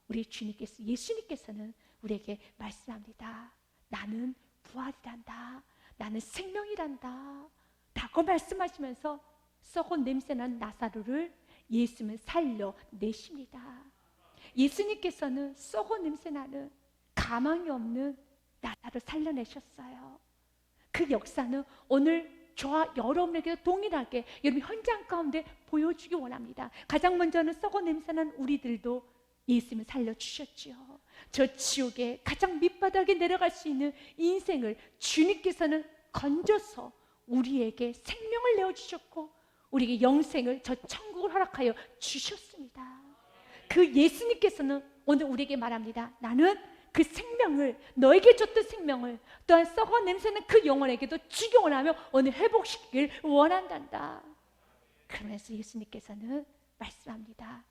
우리 주님께서, 예수님께서는 우리에게 말씀합니다. 나는 부활이란다, 나는 생명이란다 라고 말씀하시면서 썩은 냄새난 나사로를 예수님은 살려내십니다. 예수님께서는 썩은 냄새나는 가망이 없는 나사로를 살려내셨어요. 그 역사는 오늘 저와 여러분에게도 동일하게 여러분 현장 가운데 보여주기 원합니다. 가장 먼저는 썩은 냄새난 우리들도 예수님을 살려주셨지요. 저 지옥의 가장 밑바닥에 내려갈 수 있는 인생을 주님께서는 건져서 우리에게 생명을 내어주셨고 우리에게 영생을, 저 천국을 허락하여 주셨습니다. 그 예수님께서는 오늘 우리에게 말합니다. 나는 그 생명을, 너에게 줬던 생명을 또한 썩어 냄새는 그 영혼에게도 주기 원하며 오늘 회복시키길 원한단다. 그러면서 예수님께서는 말씀합니다.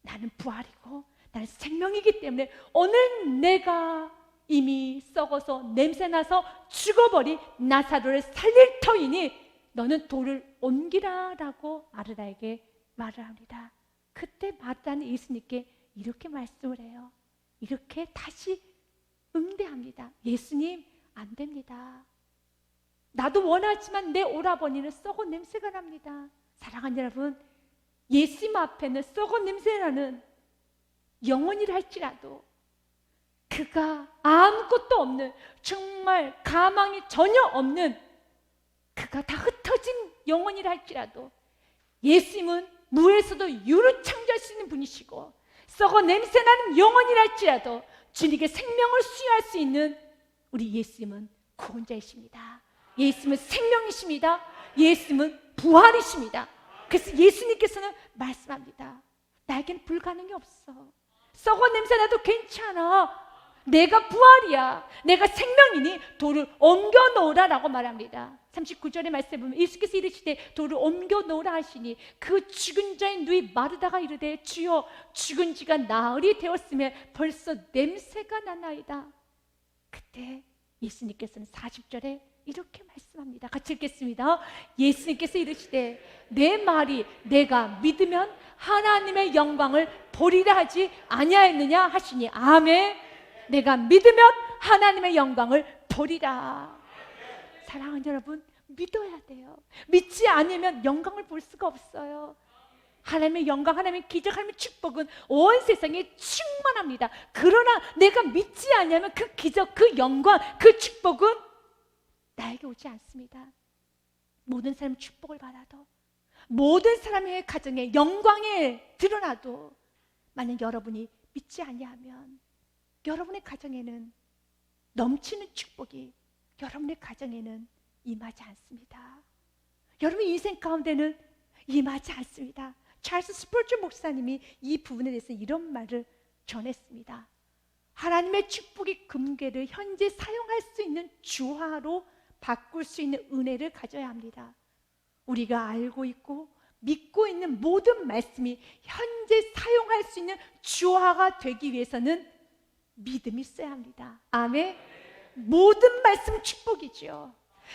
나는 부활이고 나는 생명이기 때문에 오늘 내가 이미 썩어서 냄새나서 죽어버린 나사로를 살릴 터이니 너는 돌을 옮기라 라고 마르다에게 말을 합니다. 그때 마르다는 예수님께 이렇게 말씀을 해요. 이렇게 다시 응대합니다. 예수님, 안 됩니다. 나도 원하지만 내 오라버니는 썩은 냄새가 납니다. 사랑하는 여러분, 예수님 앞에는 썩은 냄새나는 영혼이라 할지라도 그가 아무것도 없는, 정말 가망이 전혀 없는, 그가 다 흩어진 영혼이라 할지라도 예수님은 무에서도 유를 창조할 수 있는 분이시고 썩어 냄새나는 영혼이라 할지라도 주님께 생명을 수여할 수 있는 우리 예수님은 구원자이십니다. 예수님은 생명이십니다. 예수님은 부활이십니다. 그래서 예수님께서는 말씀합니다. 나에게는 불가능이 없어. 썩어 냄새나도 괜찮아. 내가 부활이야. 내가 생명이니 돌을 옮겨 놓으라 라고 말합니다. 39절의 말씀에 보면 예수께서 이르시되 돌을 옮겨 놓으라 하시니 그 죽은 자의 누이 마르다가 이르되 주여 죽은 지가 나흘이 되었으면 벌써 냄새가 나나이다. 그때 예수님께서는 40절에 이렇게 말씀합니다. 같이 읽겠습니다. 예수님께서 이르시되 내 말이 내가 믿으면 하나님의 영광을 보리라 하지 아니하였느냐 하시니 아멘. 내가 믿으면 하나님의 영광을 보리라. 사랑하는 여러분, 믿어야 돼요. 믿지 않으면 영광을 볼 수가 없어요. 하나님의 영광, 하나님의 기적, 하나님의 축복은 온 세상에 충만합니다. 그러나 내가 믿지 않으면 그 기적, 그 영광, 그 축복은 나에게 오지 않습니다. 모든 사람이 축복을 받아도, 모든 사람의 가정에 영광에 드러나도 만약 여러분이 믿지 아니하면 여러분의 가정에는 넘치는 축복이 여러분의 가정에는 임하지 않습니다. 여러분의 인생 가운데는 임하지 않습니다. 찰스 스펄전 목사님이 이 부분에 대해서 이런 말을 전했습니다. 하나님의 축복이 금괴를 현재 사용할 수 있는 주화로 바꿀 수 있는 은혜를 가져야 합니다. 우리가 알고 있고 믿고 있는 모든 말씀이 현재 사용할 수 있는 주화가 되기 위해서는 믿음이 있어야 합니다. 아멘. 모든 말씀 축복이죠.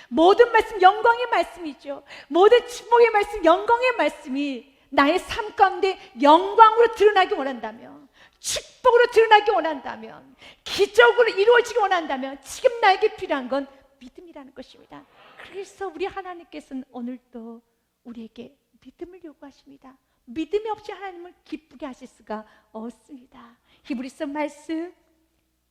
모든 말씀 영광의 말씀이죠. 모든 축복의 말씀, 영광의 말씀이 나의 삶 가운데 영광으로 드러나기 원한다면, 축복으로 드러나기 원한다면, 기적으로 이루어지기 원한다면 지금 나에게 필요한 건 믿음이라는 것입니다. 그래서 우리 하나님께서는 오늘도 우리에게 믿음을 요구하십니다. 믿음이 없이 하나님을 기쁘게 하실 수가 없습니다. 히브리서 말씀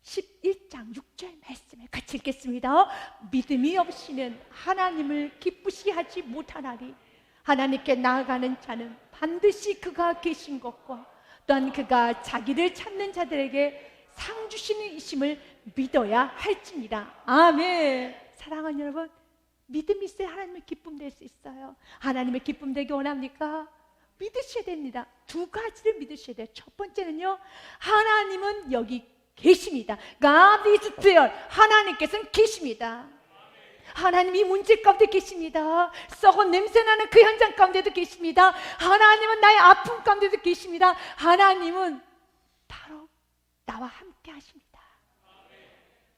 11장 6절 말씀을 같이 읽겠습니다. 믿음이 없이는 하나님을 기쁘시게 하지 못하나니 하나님께 나아가는 자는 반드시 그가 계신 것과 또한 그가 자기를 찾는 자들에게 상 주시는 이심을 믿어야 할지니라. 아멘. 사랑하는 여러분, 믿음이 있어야 하나님의 기쁨 될 수 있어요. 하나님의 기쁨 되기 원합니까? 믿으셔야 됩니다. 두 가지를 믿으셔야 돼요. 첫 번째는요, 하나님은 여기 계십니다. God is there. 하나님께서는 계십니다. 하나님이 문제 가운데 계십니다. 썩은 냄새나는 그 현장 가운데도 계십니다. 하나님은 나의 아픔 가운데도 계십니다. 하나님은 바로 나와 함께 하십니다.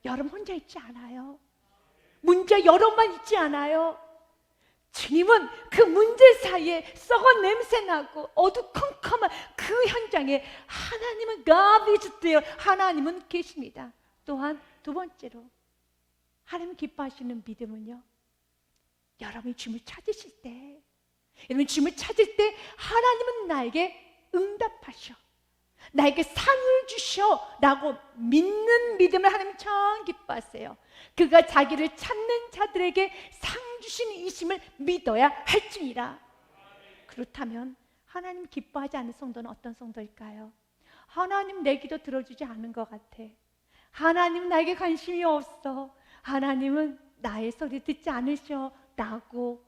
여러분 혼자 있지 않아요. 문제 여러분만 있지 않아요. 주님은 그 문제 사이에 썩은 냄새나고 어두컴컴한 그 현장에 하나님은 God is there, 하나님은 계십니다. 또한 두 번째로 하나님 기뻐하시는 믿음은요, 여러분이 주님을 찾으실 때, 여러분 주님을 찾을 때 하나님은 나에게 응답하셔, 나에게 상을 주셔 라고 믿는 믿음을 하나님 참 기뻐하세요. 그가 자기를 찾는 자들에게 상 주시는 이심을 믿어야 할지니라. 그렇다면 하나님 기뻐하지 않는 성도는 어떤 성도일까요? 하나님 내 기도 들어주지 않은 것 같아, 하나님 나에게 관심이 없어, 하나님은 나의 소리 듣지 않으셔 라고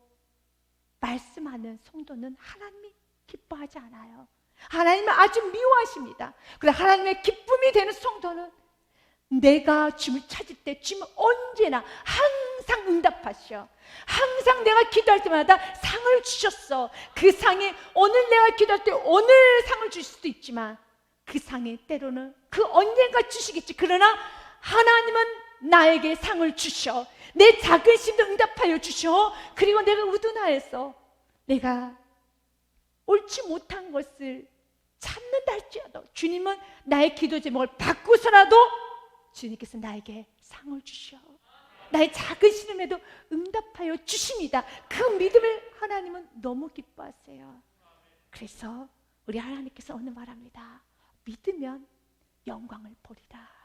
말씀하는 성도는 하나님이 기뻐하지 않아요. 하나님은 아주 미워하십니다. 그래서 하나님의 기쁨이 되는 성도는 내가 주님을 찾을 때 주님은 언제나 항상 응답하셔. 항상 내가 기도할 때마다 상을 주셨어. 그 상이 오늘 내가 기도할 때 오늘 상을 주실 수도 있지만 그 상이 때로는 그 언젠가 주시겠지. 그러나 하나님은 나에게 상을 주셔. 내 작은 심도 응답하여 주셔. 그리고 내가 우둔하여서 내가 옳지 못한 것을 찾는다 할지라도 주님은 나의 기도 제목을 바꾸서라도 주님께서 나에게 상을 주셔. 나의 작은 시름에도 응답하여 주십니다. 그 믿음을 하나님은 너무 기뻐하세요. 그래서 우리 하나님께서 오늘 말합니다. 믿으면 영광을 보리라.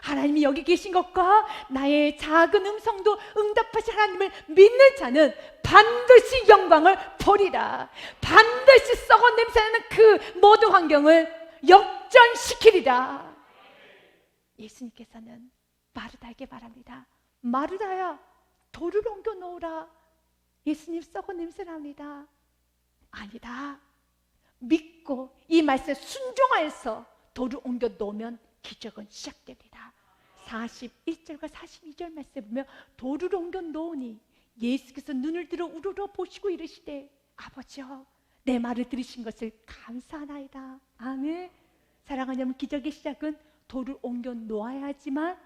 하나님이 여기 계신 것과 나의 작은 음성도 응답하신 하나님을 믿는 자는 반드시 영광을 보리라. 반드시 썩은 냄새나는 그 모든 환경을 역전시키리라. 예수님께서는 마르다에게 말합니다. 마르다야, 돌을 옮겨 놓으라. 예수님 썩은 냄새납니다. 아니다. 믿고 이 말씀에 순종하여서 돌을 옮겨 놓으면 기적은 시작됩니다. 41절과 42절 말씀에 보면 돌을 옮겨 놓으니 예수께서 눈을 들어 우러러 보시고 이르시되 아버지여 내 말을 들으신 것을 감사하나이다. 아멘. 사랑하는 여러분, 기적의 시작은 돌을 옮겨 놓아야지만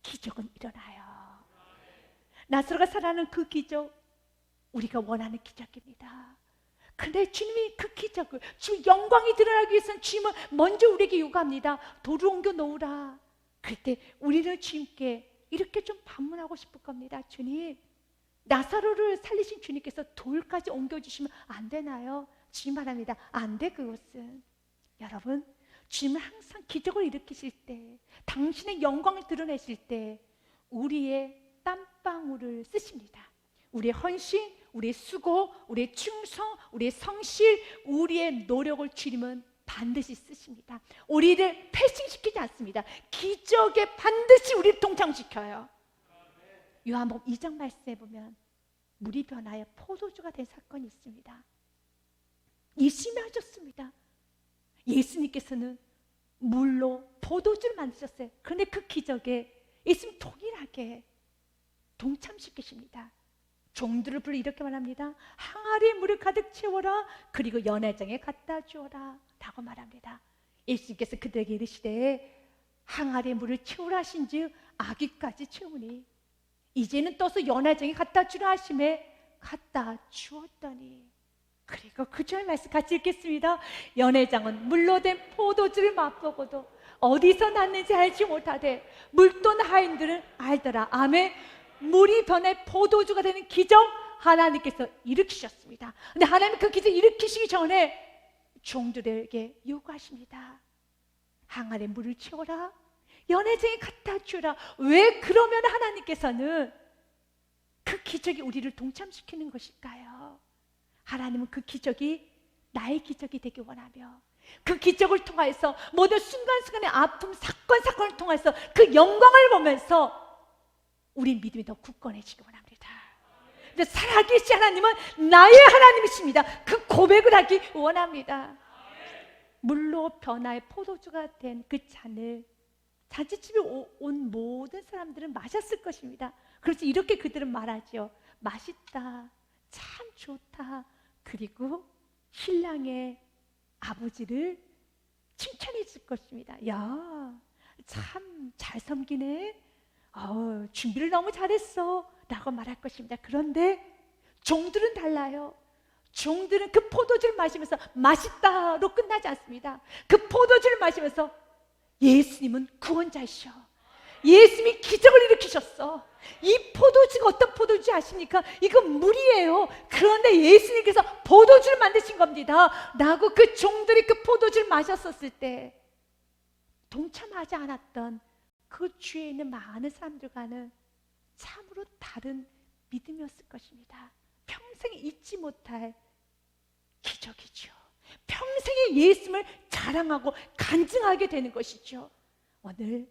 기적은 일어나요. 나사로가 살아나는 그 기적, 우리가 원하는 기적입니다. 근데 주님이 그 기적을, 주님 영광이 드러나기 위해서는 주님은 먼저 우리에게 요구합니다. 돌을 옮겨 놓으라. 그럴 때 우리는 주님께 이렇게 좀 반문하고 싶을 겁니다. 주님, 나사로를 살리신 주님께서 돌까지 옮겨주시면 안 되나요? 주님 말합니다. 안 돼, 그것은. 여러분, 주님은 항상 기적을 일으키실 때, 당신의 영광을 드러내실 때 우리의 땀방울을 쓰십니다. 우리의 헌신, 우리의 수고, 우리의 충성, 우리의 성실, 우리의 노력을 주님은 반드시 쓰십니다. 우리를 패싱시키지 않습니다. 기적에 반드시 우리를 동참시켜요. 요한복음 2장 말씀에 보면 물이 변하여 포도주가 된 사건이 있습니다. 예수님이 하셨습니다. 예수님께서는 물로 포도주를 만드셨어요. 그런데 그 기적에 예수님 동일하게 동참시키십니다. 종들을 불러 이렇게 말합니다. 항아리에 물을 가득 채워라. 그리고 연회장에 갖다 주어라 라고 말합니다. 예수님께서 그들에게 이르시되 항아리에 물을 채우라 하신즉 아기까지 채우니 이제는 떠서 연회장에 갖다 주라 하심에 갖다 주었더니, 그리고 그 절 말씀 같이 읽겠습니다. 연회장은 물로 된 포도주를 맛보고도 어디서 났는지 알지 못하되 물돈 하인들은 알더라. 아멘. 물이 변해 포도주가 되는 기적 하나님께서 일으키셨습니다. 근데 하나님 그 기적 일으키시기 전에 종들에게 요구하십니다. 항아리에 물을 채워라. 연회장에 갖다 주라. 왜 그러면 하나님께서는 그 기적이 우리를 동참시키는 것일까요? 하나님은 그 기적이 나의 기적이 되길 원하며 그 기적을 통해서 모든 순간순간의 아픔, 사건을 통해서 그 영광을 보면서 우리 믿음이 더 굳건해지기 원합니다. 살아계신 하나님은 나의 하나님이십니다. 그 고백을 하기 원합니다. 물로 변화의 포도주가 된 그 잔을 잔치집에 온 모든 사람들은 마셨을 것입니다. 그래서 이렇게 그들은 말하죠. 맛있다, 참 좋다. 그리고 신랑의 아버지를 칭찬했을 것입니다. 야, 참 잘 섬기네. 준비를 너무 잘했어 라고 말할 것입니다. 그런데 종들은 달라요. 종들은 그 포도주를 마시면서 맛있다로 끝나지 않습니다. 그 포도주를 마시면서 예수님은 구원자이셔, 예수님이 기적을 일으키셨어, 이 포도주가 어떤 포도주 아십니까? 이건 물이에요. 그런데 예수님께서 포도주를 만드신 겁니다 라고 그 종들이 그 포도주를 마셨었을 때 동참하지 않았던 그 주위에 있는 많은 사람들과는 참으로 다른 믿음이었을 것입니다. 평생 잊지 못할 기적이죠. 평생에 예수님을 자랑하고 간증하게 되는 것이죠. 오늘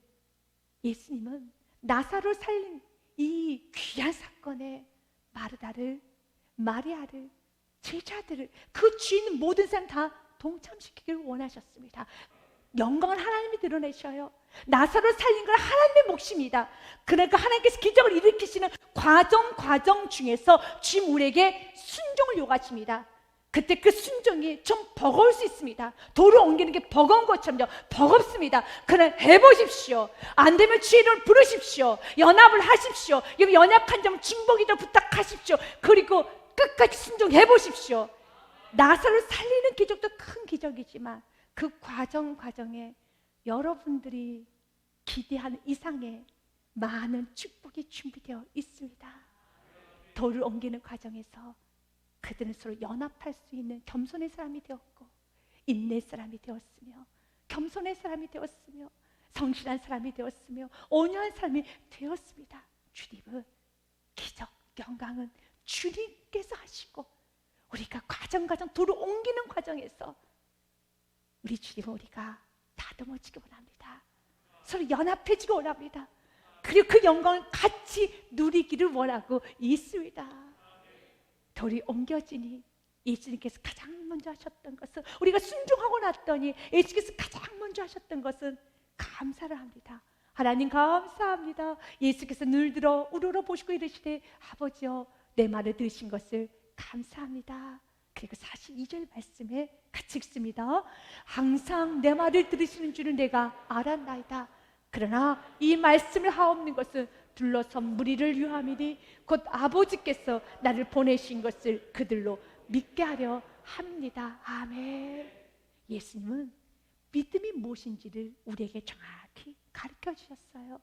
예수님은 나사로를 살린 이 귀한 사건에 마르다를, 마리아를, 제자들을, 그 주위에 있는 모든 사람 다 동참시키기를 원하셨습니다. 영광을 하나님이 드러내셔요. 나사로를 살린 건 하나님의 몫입니다. 그러니까 하나님께서 기적을 일으키시는 과정 중에서 주님 우리에게 순종을 요구하십니다. 그때 그 순종이 좀 버거울 수 있습니다. 돌을 옮기는 게 버거운 것처럼요, 버겁습니다. 그러나 해보십시오. 안 되면 주의 이름을 부르십시오. 연합을 하십시오. 연약한 점 중보기도 부탁하십시오. 그리고 끝까지 순종해보십시오. 나사로를 살리는 기적도 큰 기적이지만 그 과정에 여러분들이 기대하는 이상의 많은 축복이 준비되어 있습니다. 돌을 옮기는 과정에서 그들은 서로 연합할 수 있는 겸손의 사람이 되었고, 인내의 사람이 되었으며, 겸손의 사람이 되었으며, 성실한 사람이 되었으며, 온유한 사람이 되었습니다. 주님은 기적, 영광은 주님께서 하시고, 우리가 과정 돌을 옮기는 과정에서 우리 주님은 우리가 다듬어지기 원합니다. 서로 연합해지기 원합니다. 그리고 그 영광을 같이 누리기를 원하고 있습니다. 돌이 옮겨지니 예수님께서 가장 먼저 하셨던 것은, 우리가 순종하고 났더니 예수님께서 가장 먼저 하셨던 것은 감사를 합니다. 하나님 감사합니다. 예수께서 늘 들어 우러러 보시고 이르시되 아버지여 내 말을 들으신 것을 감사합니다. 그리고 42절 말씀에 같이 읽습니다. 항상 내 말을 들으시는 줄은 내가 알았나이다. 그러나 이 말씀을 하옵는 것은 둘러선 무리를 유함이니 곧 아버지께서 나를 보내신 것을 그들로 믿게 하려 합니다. 아멘. 예수님은 믿음이 무엇인지를 우리에게 정확히 가르쳐 주셨어요.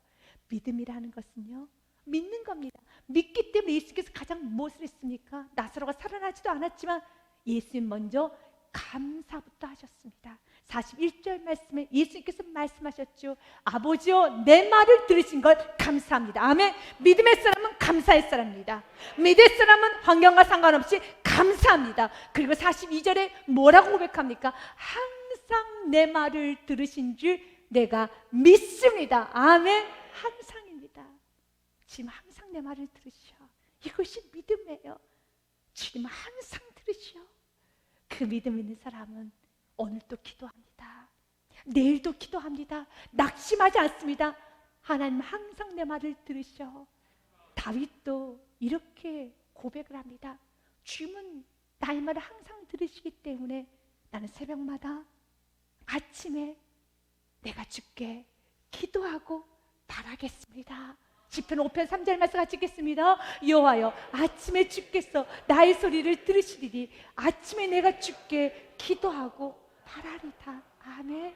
믿음이라는 것은요, 믿는 겁니다. 믿기 때문에 예수께서 가장 무엇을 했습니까? 나사로가 살아나지도 않았지만 예수님 먼저 감사부터 하셨습니다. 41절 말씀에 예수님께서 말씀하셨죠. 아버지여 내 말을 들으신 것 감사합니다. 아멘. 믿음의 사람은 감사의 사람입니다. 믿을 사람은 환경과 상관없이 감사합니다. 그리고 42절에 뭐라고 고백합니까? 항상 내 말을 들으신 줄 내가 믿습니다. 아멘. 항상입니다. 지금 항상 내 말을 들으셔. 이것이 믿음이에요. 주님 항상 들으셔. 그 믿음 있는 사람은 오늘도 기도합니다. 내일도 기도합니다. 낙심하지 않습니다. 하나님 항상 내 말을 들으셔. 다윗도 이렇게 고백을 합니다. 주님은 나의 말을 항상 들으시기 때문에 나는 새벽마다 아침에 내가 주께 기도하고 바라겠습니다. 시편 5편 3절 말씀 같이 읽겠습니다. 여호와여 아침에 주께서 나의 소리를 들으시리니 아침에 내가 주께 기도하고 바라리다. 아멘.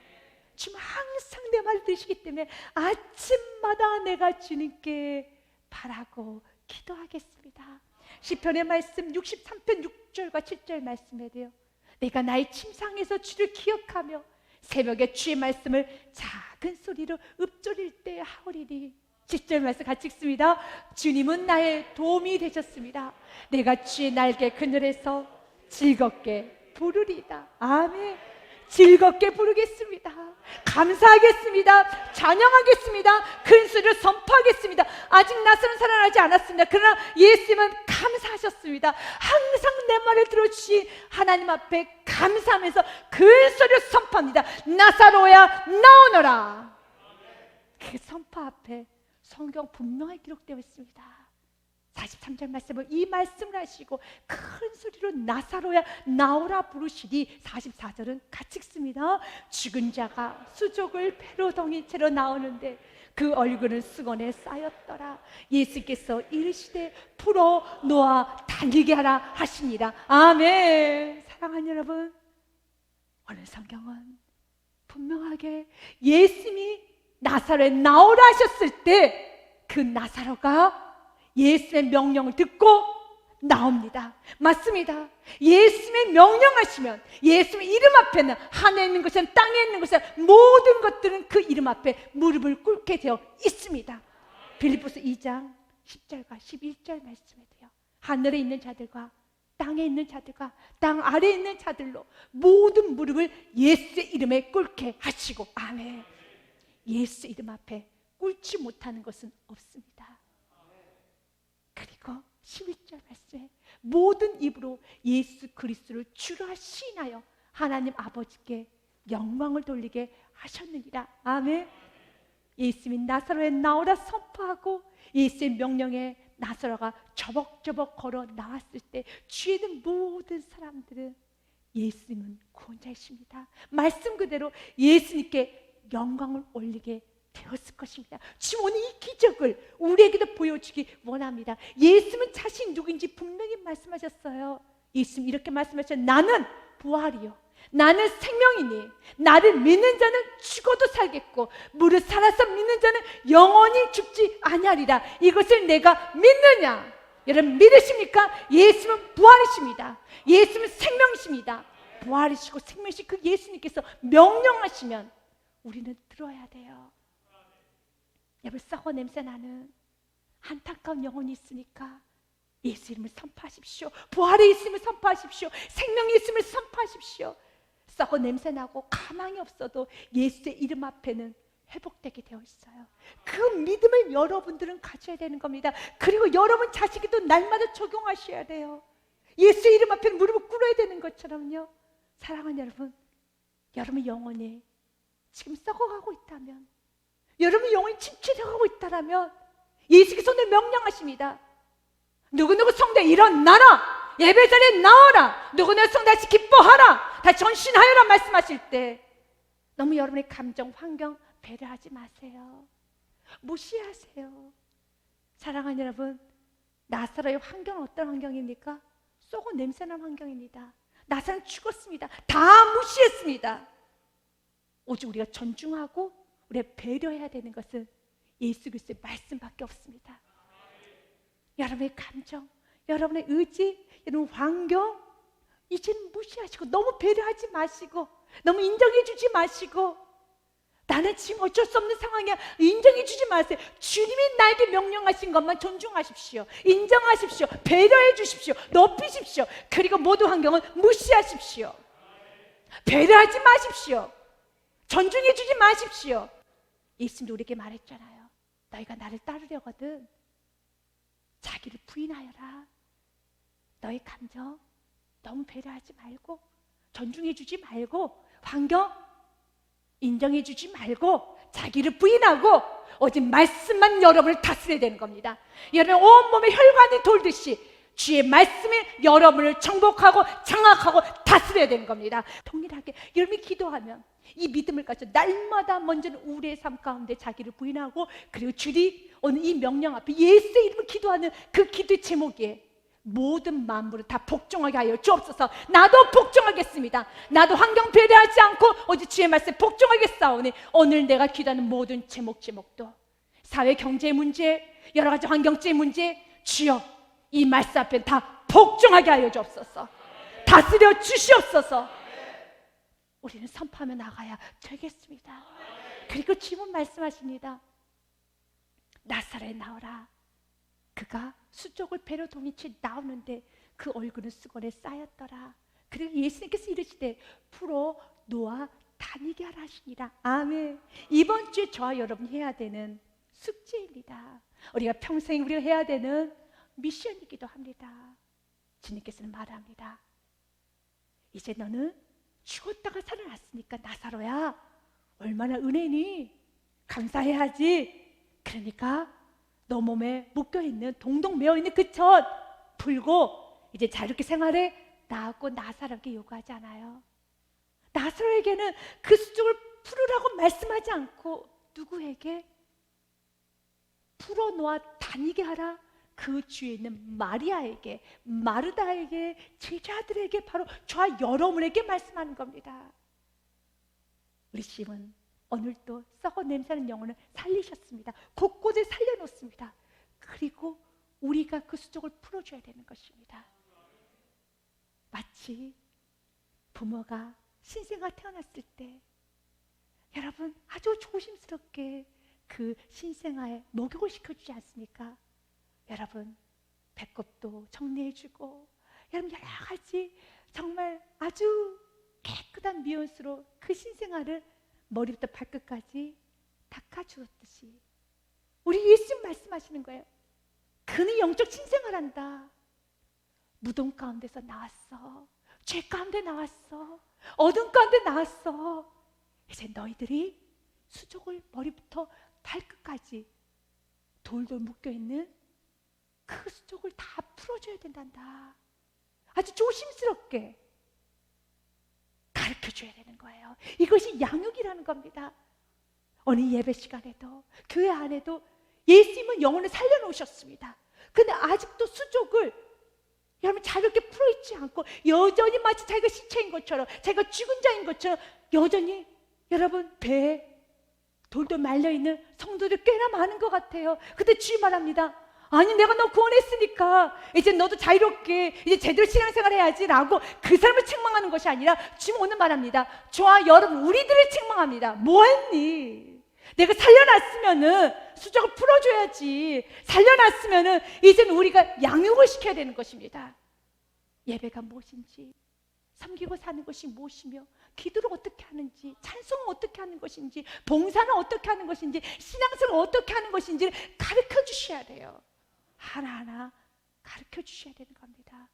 주님 항상 내 말을 들으시기 때문에 아침마다 내가 주님께 바라고 기도하겠습니다. 시편의 말씀 63편 6절과 7절 말씀에도요, 내가 나의 침상에서 주를 기억하며 새벽에 주의 말씀을 작은 소리로 읊조릴 때 하오리니 7절 말씀 같이 읽습니다. 주님은 나의 도움이 되셨습니다. 내가 주의 날개 그늘에서 즐겁게 부르리다. 아멘. 즐겁게 부르겠습니다. 감사하겠습니다. 찬양하겠습니다. 큰 소리로 선포하겠습니다. 아직 나사로는 살아나지 않았습니다. 그러나 예수님은 감사하셨습니다. 항상 내 말을 들어주신 하나님 앞에 감사하면서 큰 소리로 선포합니다. 나사로야 나오너라. 그 선포 앞에 성경 분명히 기록되어 있습니다. 43절 말씀을 이 말씀을 하시고 큰 소리로 나사로야 나오라 부르시니 44절은 같이 읽습니다. 죽은 자가 수족을 배로 동인 채로 나오는데 그 얼굴은 수건에 쌓였더라. 예수께서 이르시되 풀어 놓아 다니게 하라 하시니라. 아멘. 사랑하는 여러분, 오늘 성경은 분명하게 예수님이 나사로에 나오라 하셨을 때 그 나사로가 예수의 명령을 듣고 나옵니다. 맞습니다. 예수의 명령하시면 예수의 이름 앞에는 하늘에 있는 것이나 땅에 있는 것이나 모든 것들은 그 이름 앞에 무릎을 꿇게 되어 있습니다. 빌립보서 2장 10절과 11절 말씀에도요, 하늘에 있는 자들과 땅에 있는 자들과 땅 아래에 있는 자들로 모든 무릎을 예수의 이름에 꿇게 하시고, 아멘. 예수 이름 앞에 꿇지 못하는 것은 없습니다. 그리고 11절 말씀에 모든 입으로 예수 그리스도를 주라 시인하여 하나님 아버지께 영광을 돌리게 하셨느니라. 아멘. 예수님이 나사로에 나오라 선포하고 예수의 명령에 나사로가 저벅저벅 걸어 나왔을 때 주위에 있는 모든 사람들은 예수님은 구원자이십니다, 말씀 그대로 예수님께 영광을 올리게 되었을 것입니다. 지금 오늘 이 기적을 우리에게도 보여주기 원합니다. 예수님은 자신이 누구인지 분명히 말씀하셨어요. 예수님 이렇게 말씀하셨어요. 나는 부활이요 나는 생명이니 나를 믿는 자는 죽어도 살겠고 무릇 살아서 믿는 자는 영원히 죽지 아니하리라. 이것을 내가 믿느냐? 여러분 믿으십니까? 예수님은 부활이십니다. 예수님은 생명이십니다. 부활이시고 생명이신 그 예수님께서 명령하시면 우리는 들어야 돼요. 여러분, 썩어 냄새 나는 안타까운 영혼이 있으니까 예수 이름을 선포하십시오. 부활의 예수님을 선포하십시오. 생명의 예수님을 선포하십시오. 썩어 냄새 나고 가망이 없어도 예수의 이름 앞에는 회복되게 되어 있어요. 그 믿음을 여러분들은 가져야 되는 겁니다. 그리고 여러분 자식에도 날마다 적용하셔야 돼요. 예수의 이름 앞에는 무릎을 꿇어야 되는 것처럼요. 사랑하는 여러분, 여러분 영혼이 지금 썩어가고 있다면, 여러분 영혼이 침체되어가고 있다면 예수께서 오늘 명령하십니다. 누구누구 성도에 일어나라, 예배 자리에 나와라, 누구누구 성도 다시 기뻐하라, 다시 전신하여라 말씀하실 때 너무 여러분의 감정, 환경 배려하지 마세요. 무시하세요. 사랑하는 여러분, 나사로의 환경은 어떤 환경입니까? 썩어 냄새난 환경입니다. 나사로는 죽었습니다. 다 무시했습니다. 오직 우리가 존중하고 우리가 배려해야 되는 것은 예수 그리스도의 말씀밖에 없습니다. 여러분의 감정, 여러분의 의지, 여러분 환경 이제는 무시하시고 너무 배려하지 마시고 너무 인정해 주지 마시고 나는 지금 어쩔 수 없는 상황이야 인정해 주지 마세요. 주님이 나에게 명령하신 것만 존중하십시오. 인정하십시오. 배려해 주십시오. 높이십시오. 그리고 모든 환경은 무시하십시오. 배려하지 마십시오. 존중해 주지 마십시오. 예수님도 우리에게 말했잖아요. 너희가 나를 따르려거든 자기를 부인하여라. 너희 감정 너무 배려하지 말고 존중해 주지 말고 환경 인정해 주지 말고 자기를 부인하고 오직 말씀만 여러분을 다스려야 되는 겁니다. 여러분 온몸에 혈관이 돌듯이 주의 말씀에 여러분을 정복하고 장악하고 다스려야 되는 겁니다. 동일하게 여러분이 기도하면 이 믿음을 가지고 날마다 먼저는 우리의 삶 가운데 자기를 부인하고 그리고 주님 오늘 이 명령 앞에 예수의 이름을 기도하는 그 기도의 제목이에요. 모든 만물을 다 복종하게 하여 주옵소서. 나도 복종하겠습니다. 나도 환경 배려하지 않고 오직 주의 말씀에 복종하겠사오니 오늘 내가 기도하는 모든 제목도 사회 경제 문제 여러 가지 환경적인 문제 주여 이 말씀 앞에 다 복종하게 하여 주옵소서. 다스려 주시옵소서. 우리는 선포하며 나가야 되겠습니다. 그리고 지금 말씀하십니다. 나사로에 나오라. 그가 수족을 배로 동이치 나오는데 그 얼굴은 수건에 쌓였더라. 그리고 예수님께서 이르시되 풀어 놓아 다니게 하라 하시니라. 아멘. 이번 주에 저와 여러분이 해야 되는 숙제입니다. 우리가 평생 우리가 해야 되는 미션이기도 합니다. 주님께서는 말합니다. 이제 너는 죽었다가 살아났으니까 나사로야 얼마나 은혜니 감사해야지. 그러니까 너 몸에 묶여있는 동동 메어있는 그 젖 풀고 이제 자유롭게 생활해 나하고 나사로에게 요구하지 않아요. 나사로에게는 그 수족을 풀으라고 말씀하지 않고 누구에게? 풀어놓아 다니게 하라. 그 주위에 있는 마리아에게, 마르다에게, 제자들에게, 바로 저와 여러분에게 말씀하는 겁니다. 우리 주님은 오늘도 썩어 냄새나는 영혼을 살리셨습니다. 곳곳에 살려놓습니다. 그리고 우리가 그 수족을 풀어줘야 되는 것입니다. 마치 부모가 신생아 태어났을 때 여러분 아주 조심스럽게 그 신생아에 목욕을 시켜주지 않습니까? 여러분 배꼽도 정리해주고 여러분 여러 가지 정말 아주 깨끗한 미온수로 그 신생아를 머리부터 발끝까지 닦아주었듯이 우리 예수님 말씀하시는 거예요. 그는 영적 신생아란다. 무덤 가운데서 나왔어. 죄 가운데 나왔어. 어둠 가운데 나왔어. 이제 너희들이 수족을 머리부터 발끝까지 돌돌 묶여있는 그 수족을 다 풀어줘야 된단다. 아주 조심스럽게 가르쳐줘야 되는 거예요. 이것이 양육이라는 겁니다. 오늘 예배 시간에도 교회 안에도 예수님은 영혼을 살려놓으셨습니다. 근데 아직도 수족을 여러분 자유롭게 풀어있지 않고 여전히 마치 자기가 시체인 것처럼 자기가 죽은 자인 것처럼 여전히 여러분 배에 돌돌 말려있는 성도들 꽤나 많은 것 같아요. 근데 주님 말합니다. 아니 내가 너 구원했으니까 이제 너도 자유롭게 이제 제대로 신앙생활 해야지 라고 그 사람을 책망하는 것이 아니라 주님 오늘 말합니다. 저와 여러분 우리들을 책망합니다. 뭐했니? 내가 살려놨으면은 수족을 풀어줘야지. 살려놨으면은 이제는 우리가 양육을 시켜야 되는 것입니다. 예배가 무엇인지, 섬기고 사는 것이 무엇이며, 기도를 어떻게 하는지, 찬송을 어떻게 하는 것인지, 봉사는 어떻게 하는 것인지, 신앙생활을 어떻게 하는 것인지를 가르쳐 주셔야 돼요. 하나하나 가르쳐 주셔야 되는 겁니다.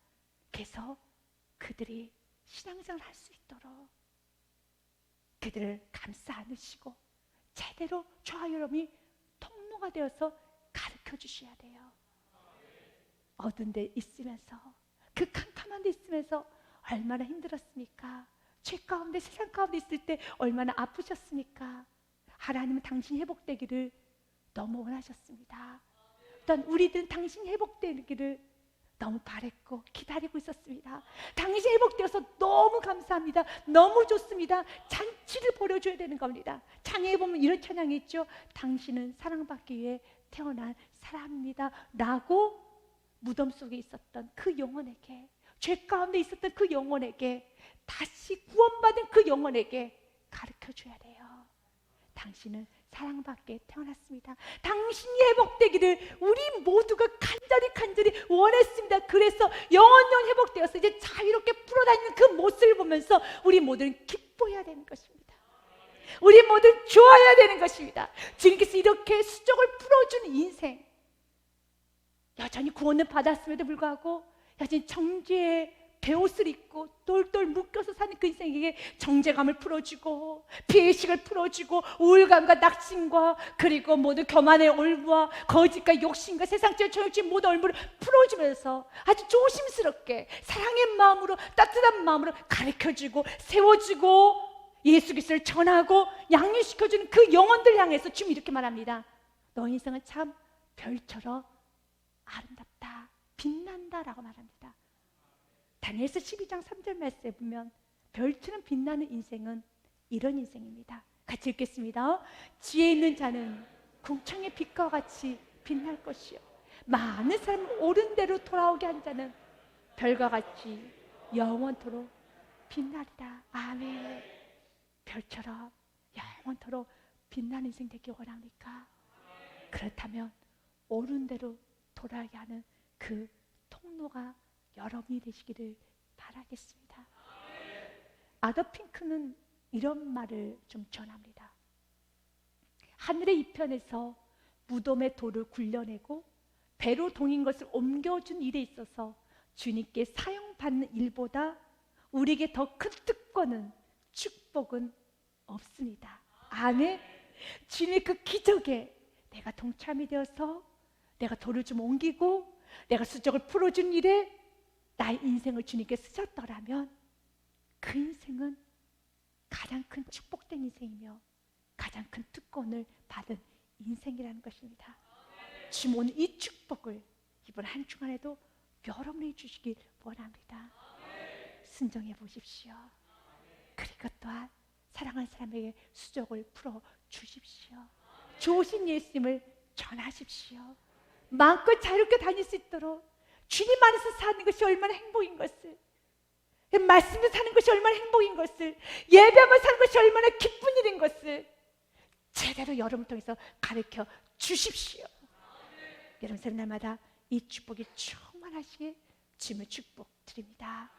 그래서 그들이 신앙생활을 할 수 있도록 그들을 감싸 안으시고 제대로 저와 여러분이 통로가 되어서 가르쳐 주셔야 돼요. 어두운 데 있으면서 그 캄캄한 데 있으면서 얼마나 힘들었습니까? 죄 가운데 세상 가운데 있을 때 얼마나 아프셨습니까? 하나님은 당신이 회복되기를 너무 원하셨습니다. 또한 우리들은 당신이 회복되기를 너무 바랬고 기다리고 있었습니다. 당신이 회복되어서 너무 감사합니다. 너무 좋습니다. 잔치를 벌여줘야 되는 겁니다. 찬양에 보면 이런 찬양이 있죠. 당신은 사랑받기 위해 태어난 사람입니다 라고 무덤 속에 있었던 그 영혼에게, 죄 가운데 있었던 그 영혼에게, 다시 구원받은 그 영혼에게 가르쳐줘야 돼요. 당신은 사랑받게 태어났습니다. 당신이 회복되기를 우리 모두가 간절히 원했습니다. 그래서 영원히 회복되어서 이제 자유롭게 풀어다니는 그 모습을 보면서 우리 모두는 기뻐해야 되는 것입니다. 우리 모두는 좋아해야 되는 것입니다. 주님께서 이렇게 수족을 풀어주는 인생, 여전히 구원을 받았음에도 불구하고 여전히 정죄의 베옷을 입고 똘똘 묶여서 사는 그 인생에게 정죄감을 풀어주고 피해의식을 풀어주고 우울감과 낙심과 그리고 모두 교만의 올무와 거짓과 욕심과 세상적인 정욕적인 모든 올무를 풀어주면서 아주 조심스럽게 사랑의 마음으로 따뜻한 마음으로 가르쳐주고 세워주고 예수 그리스도를 전하고 양육시켜주는 그 영혼들 향해서 주님 이렇게 말합니다. 너 인생은 참 별처럼 아름답다, 빛난다 라고 말합니다. 다니엘서 12장 3절 말씀에 보면 별처럼 빛나는 인생은 이런 인생입니다. 같이 읽겠습니다. 지혜 있는 자는 궁창의 빛과 같이 빛날 것이요 많은 사람을 옳은 대로 돌아오게 한 자는 별과 같이 영원토록 빛나리다. 아멘. 별처럼 영원토록 빛나는 인생 되기 원합니까? 그렇다면 옳은 대로 돌아가게 하는 그 통로가 여러분이 되시기를 바라겠습니다. 아더 핑크는 이런 말을 좀 전합니다. 하늘의 이편에서 무덤의 돌을 굴려내고 배로 동인 것을 옮겨준 일에 있어서 주님께 사용받는 일보다 우리에게 더 큰 특권은 축복은 없습니다. 아멘. 주님의 그 기적에 내가 동참이 되어서 내가 돌을 좀 옮기고 내가 수족을 풀어준 일에 나의 인생을 주님께 쓰셨더라면 그 인생은 가장 큰 축복된 인생이며 가장 큰 특권을 받은 인생이라는 것입니다. 주님 오늘 이 축복을 이번 한 주간에도 여러분이 주시길 원합니다. 순종해 보십시오. 그리고 또한 사랑하는 사람에게 수족을 풀어 주십시오. 좋으신 예수님을 전하십시오. 마음껏 자유롭게 다닐 수 있도록 주님 안에서 사는 것이 얼마나 행복인 것을, 말씀을 사는 것이 얼마나 행복인 것을, 예배하며 사는 것이 얼마나 기쁜 일인 것을 제대로 여러분을 통해서 가르쳐 주십시오. 여러분 새는 날마다 이 축복이 충만하시길 주님의 축복 드립니다.